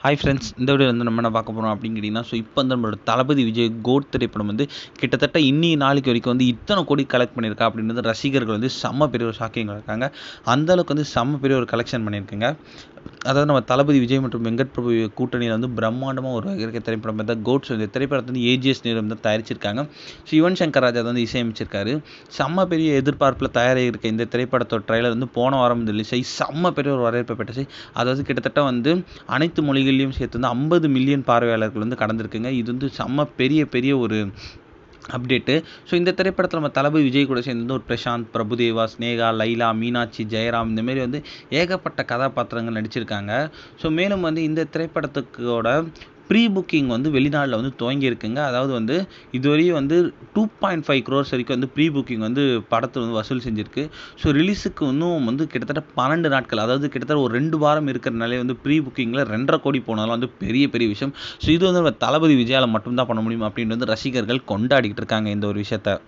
Hi friends, இந்த video வந்து நம்ம என்ன பார்க்க போகிறோம் அப்படின்னு கேட்டிங்கன்னா, இப்போ வந்து நம்மளோட தளபதி விஜய் கோட் திரைப்படம் வந்து கிட்டத்தட்ட இன்னி நாளைக்கு வரைக்கும் வந்து இத்தனை கோடி கலெக்ட் பண்ணியிருக்கா அப்படின்றது ரசிகர்கள் வந்து செம்ம பெரிய ஒரு ஷாக்கிங்கில் இருக்காங்க. அந்தளவுக்கு வந்து செம்ம பெரிய ஒரு கலெக்ஷன் பண்ணியிருக்குங்க. அதாவது நம்ம தளபதி விஜய் மற்றும் வெங்கட் பிரபு கூட்டணியில் வந்து பிரம்மாண்டமாக ஒரு இருக்க திரைப்படம் தான் கோட்ஸ். இந்த திரைப்படத்தை வந்து ஏஜிஎஸ் நிறுவனம் தான் தயாரிச்சிருக்காங்க. ஸோ யுவன் சங்கர் ராஜா வந்து இசையமைச்சிருக்காரு. செம்ம பெரிய எதிர்பார்ப்பில் தயாராகி இருக்க இந்த திரைப்படத்தோட ட்ரைலர் வந்து போன வாரம் ரிலீஸ் ஆகி செம்ம பெரிய ஒரு வரவேற்பை பெற்றுச்சு. அதாவது கிட்டத்தட்ட வந்து அனைத்து மொழிகள்லையும் சேர்த்து வந்து 50 மில்லியன் பார்வையாளர்கள் வந்து கடந்திருக்குங்க. இது வந்து செம்ம பெரிய பெரிய ஒரு அப்டேட்டு. ஸோ இந்த திரைப்படத்தில் நம்ம தளபதி விஜய் கூட சேர்ந்து ஒரு பிரசாந்த், பிரபுதேவா, ஸ்னேகா, லைலா, மீனாட்சி, ஜெயராம் இந்தமாரி வந்து ஏகப்பட்ட கதாபாத்திரங்கள் நடிச்சிருக்காங்க. ஸோ மேலும் வந்து இந்த திரைப்படத்துக்கோட ப்ரீ புக்கிங் வந்து வெளிநாட்டில் வந்து துவங்கியிருக்குங்க. அதாவது வந்து இதுவரையும் வந்து 2.5 crores வரைக்கும் வந்து ப்ரீ புக்கிங் வந்து படத்தை வந்து வசூல் செஞ்சுருக்கு. ஸோ ரிலீஸுக்கு இன்னும் வந்து கிட்டத்தட்ட 12 நாட்கள், அதாவது கிட்டத்தட்ட ஒரு 2 வாரம் இருக்கிறனாலே வந்து ப்ரீ புக்கிங்கில் 2.5 கோடி போனாலும் வந்து பெரிய பெரிய விஷயம். ஸோ இது வந்து நம்ம தளபதி விஜயால் மட்டும்தான் பண்ண முடியும் அப்படின்னு வந்து ரசிகர்கள் கொண்டாடிக்கிட்டு இருக்காங்க இந்த ஒரு விஷயத்த.